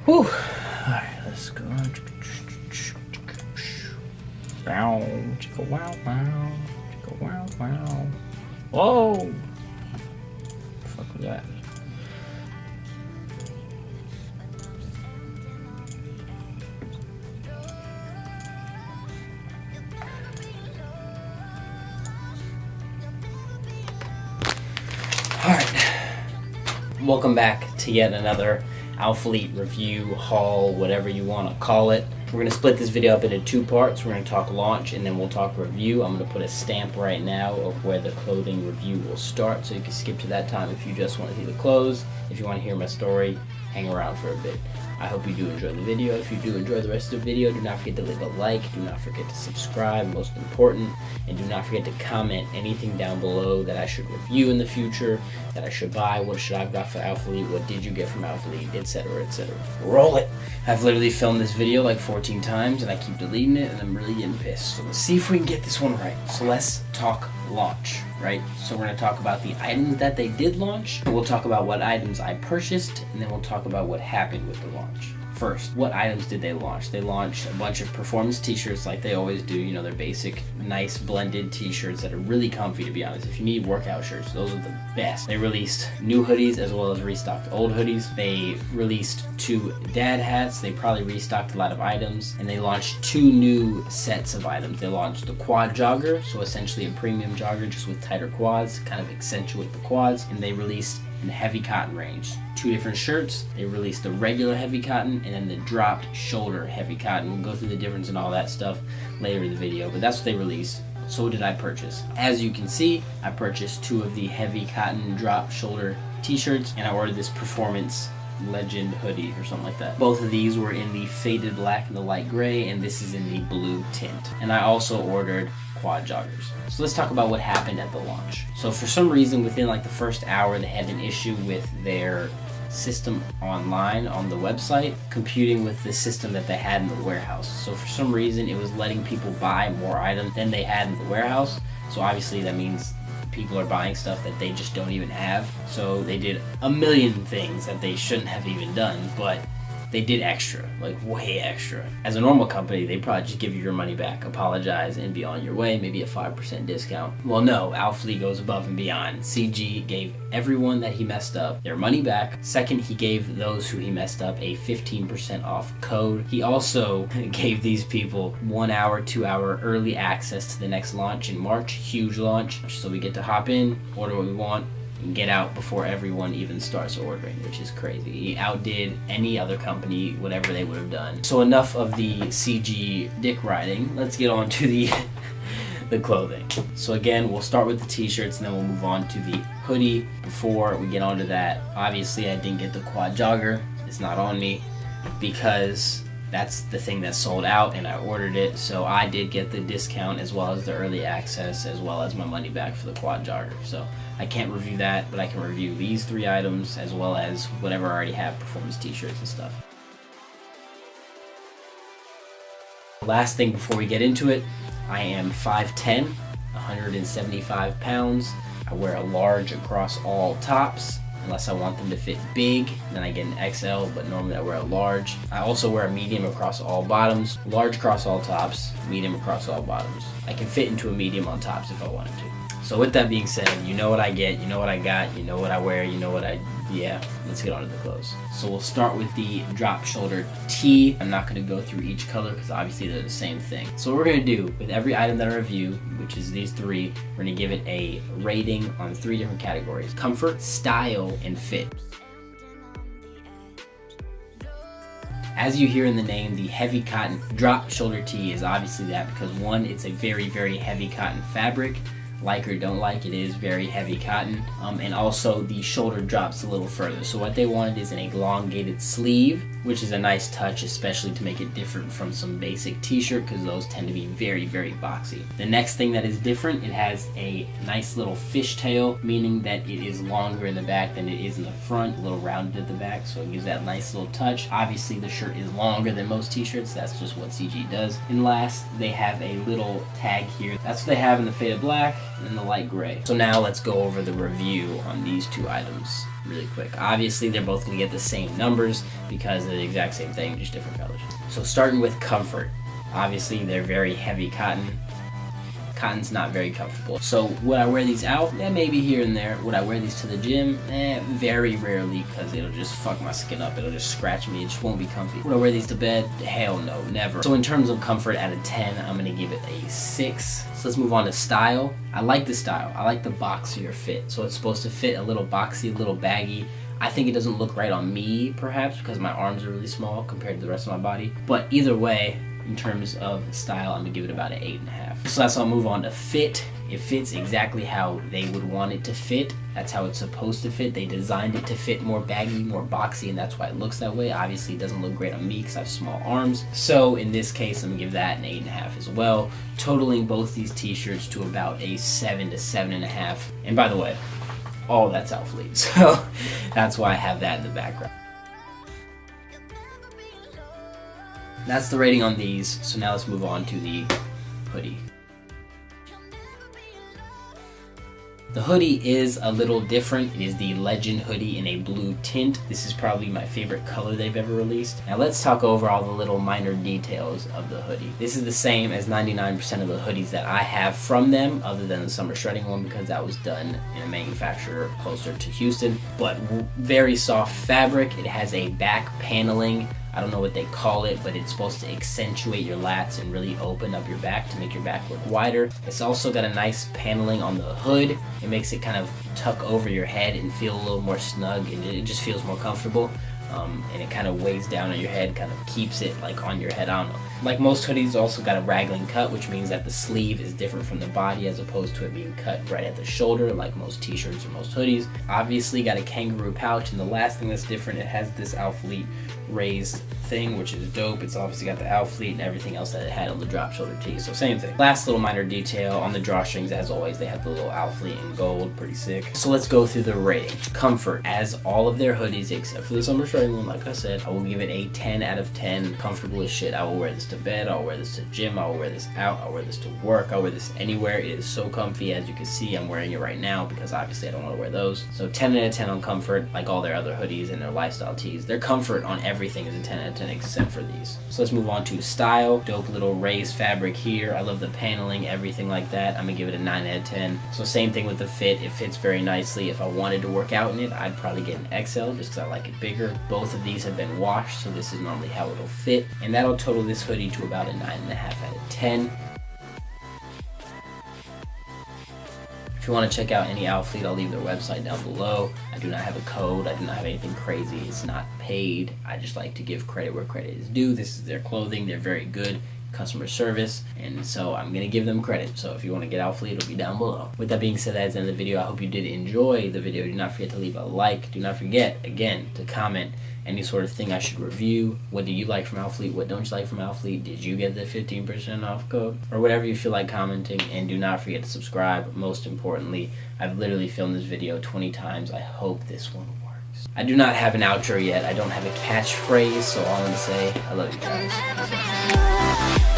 Whew. Alright, let's go. Wow, chicka wow wow. Chicka wow wow. Whoa! What the fuck was that? Alright. Welcome back to yet another Alphalete review, haul, whatever you want to call it. We're going to split this video up into two parts. We're going to talk launch and then we'll talk review. I'm going to put a stamp right now of where the clothing review will start, so you can skip to that time if you just want to see the clothes. If you want to hear my story, hang around for a bit. I hope you do enjoy the video. If you do enjoy the rest of the video, do not forget to leave a like, do not forget to subscribe, most important, and do not forget to comment anything down below that I should review in the future, that I should buy, what should I have got for Alphalete, what did you get from Alphalete, etc, etc. Roll it! I've literally filmed this video like 14 times and I keep deleting it and I'm really getting pissed. So let's see if we can get this one right. So let's talk launch, right? So we're going to talk about the items that they did launch. We'll talk about what items I purchased, and then we'll talk about what happened with the launch. First, what items did they launch? They launched a bunch of performance t-shirts like they always do. You know, they're basic, nice blended t-shirts that are really comfy, to be honest. If you need workout shirts, those are the best. They released new hoodies as well as restocked old hoodies. They released 2 dad hats. They probably restocked a lot of items. And they launched 2 new sets of items. They launched the quad jogger, so essentially a premium jogger just with tighter quads, kind of accentuate the quads. And they released in the heavy cotton range 2 different shirts. They released the regular heavy cotton and then the dropped shoulder heavy cotton. We'll go through the difference and all that stuff later in the video, but that's what they released. So what did I purchase? As you can see, I purchased 2 of the heavy cotton drop shoulder t-shirts, and I ordered this performance legend hoodie or something like that. Both of these were in the faded black and the light gray, and this is in the blue tint. And I also ordered quad joggers. So let's talk about what happened at the launch. So for some reason, within like the first hour, they had an issue with their system online on the website computing with the system that they had in the warehouse. So for some reason, it was letting people buy more items than they had in the warehouse. So obviously that means people are buying stuff that they just don't even have. So they did a million things that they shouldn't have even done, but they did extra, like way extra. As a normal company, they probably just give you your money back, apologize, and be on your way, maybe a 5% discount. Well, no, Alphalete goes above and beyond. CG gave everyone that he messed up their money back. Second, he gave those who he messed up a 15% off code. He also gave these people 1 hour, 2 hour early access to the next launch in March, huge launch. So we get to hop in, order what we want, and get out before everyone even starts ordering, which is crazy. He outdid any other company, whatever they would have done. So enough of the CG dick riding. Let's get on to the clothing. So again, we'll start with the t-shirts and then we'll move on to the hoodie. Before we get on to that, obviously I didn't get the quad jogger. It's not on me because that's the thing that sold out and I ordered it. So I did get the discount as well as the early access as well as my money back for the quad jogger. So I can't review that, but I can review these 3 items as well as whatever I already have, performance t-shirts and stuff. Last thing before we get into it, I am 5'10", 175 pounds. I wear a large across all tops. Unless I want them to fit big, then I get an XL, but normally I wear a large. I also wear a medium across all bottoms, large across all tops, medium across all bottoms. I can fit into a medium on tops if I wanted to. So with that being said, you know what I get, you know what I got, you know what I wear, you know what yeah, let's get on to the clothes. So we'll start with the drop shoulder tee. I'm not going to go through each color because obviously they're the same thing. So what we're going to do with every item that I review, which is these 3, we're going to give it a rating on 3 different categories: comfort, style, and fit. As you hear in the name, the heavy cotton drop shoulder tee is obviously that because 1, it's a very, very heavy cotton fabric. Like or don't like, it is very heavy cotton, and also the shoulder drops a little further. So what they wanted is an elongated sleeve, which is a nice touch, especially to make it different from some basic t-shirt because those tend to be very, very boxy. The next thing that is different, it has a nice little fishtail, meaning that it is longer in the back than it is in the front, a little rounded at the back, so it gives that nice little touch. Obviously the shirt is longer than most t-shirts, that's just what CG does. And last, they have a little tag here. That's what they have in the faded black. and then the light gray. So now let's go over the review on these two items really quick. Obviously, they're both gonna get the same numbers because they're the exact same thing, just different colors. So starting with comfort. Obviously, they're very heavy cotton. Cotton's not very comfortable. So would I wear these out? Yeah, maybe here and there. Would I wear these to the gym? Very rarely, because it'll just fuck my skin up. It'll just scratch me. It just won't be comfy. Would I wear these to bed? Hell no, never. So in terms of comfort, out of 10, I'm gonna give it a 6. So let's move on to style. I like the style. I like the boxier fit. So it's supposed to fit a little boxy, a little baggy. I think it doesn't look right on me, perhaps, because my arms are really small compared to the rest of my body. But either way, in terms of style, I'm gonna give it about an 8.5. So that's how I'll move on to fit. It fits exactly how they would want it to fit. That's how it's supposed to fit. They designed it to fit more baggy, more boxy, and that's why it looks that way. Obviously, it doesn't look great on me because I have small arms. So in this case, I'm gonna give that an 8.5 as well, totaling both these t-shirts to about a 7 to 7.5. And by the way, all that's Alfleet, so that's why I have that in the background. That's the rating on these, so now let's move on to the hoodie. The hoodie is a little different. It is the Legend hoodie in a blue tint. This is probably my favorite color they've ever released. Now let's talk over all the little minor details of the hoodie. This is the same as 99% of the hoodies that I have from them, other than the summer shredding one because that was done in a manufacturer closer to Houston. But very soft fabric. It has a back paneling. I don't know what they call it, but it's supposed to accentuate your lats and really open up your back to make your back look wider. It's also got a nice paneling on the hood. It makes it kind of tuck over your head and feel a little more snug, and it just feels more comfortable. And it kind of weighs down on your head, kind of keeps it like on your head. I don't know. Like most hoodies, also got a raglan cut, which means that the sleeve is different from the body as opposed to it being cut right at the shoulder like most t-shirts or most hoodies. Obviously got a kangaroo pouch, and the last thing that's different, it has this Alfleet raised thing, which is dope. It's obviously got the Alfleet and everything else that it had on the drop shoulder tee, so same thing. Last little minor detail on the drawstrings, as always, they have the little Alfleet in gold, pretty sick. So let's go through the rating. Comfort, as all of their hoodies except for the summer shredding one, like I said, I will give it a 10 out of 10. Comfortable as shit. I will wear this to bed, I'll wear this to gym, I'll wear this out, I'll wear this to work, I'll wear this anywhere. It is so comfy. As you can see, I'm wearing it right now because obviously I don't want to wear those. So 10 out of 10 on comfort, like all their other hoodies and their lifestyle tees. Their comfort on everything is a 10 out of 10 except for these. So let's move on to style. Dope little raised fabric here. I love the paneling, everything like that. I'm gonna give it a 9 out of 10. So same thing with the fit. It fits very nicely. If I wanted to work out in it, I'd probably get an XL just because I like it bigger. Both of these have been washed, so this is normally how it'll fit. And that'll total this hoodie to about a 9.5 out of 10. If you want to check out any Alfleet, I'll leave their website down below. I do not have a code. I do not have anything crazy. It's not paid. I just like to give credit where credit is due. This is their clothing. They're very good customer service, and so I'm going to give them credit. So if you want to get Alfleet, it'll be down below. With that being said, that's the end of the video. I hope you did enjoy the video. Do not forget to leave a like. Do not forget, again, to comment any sort of thing I should review. What do you like from Alfleet? What don't you like from Alfleet? Did you get the 15% off code? Or whatever you feel like commenting. And do not forget to subscribe. Most importantly, I've literally filmed this video 20 times. I hope this one works. I do not have an outro yet. I don't have a catchphrase, so all I'm going to say, I love you guys.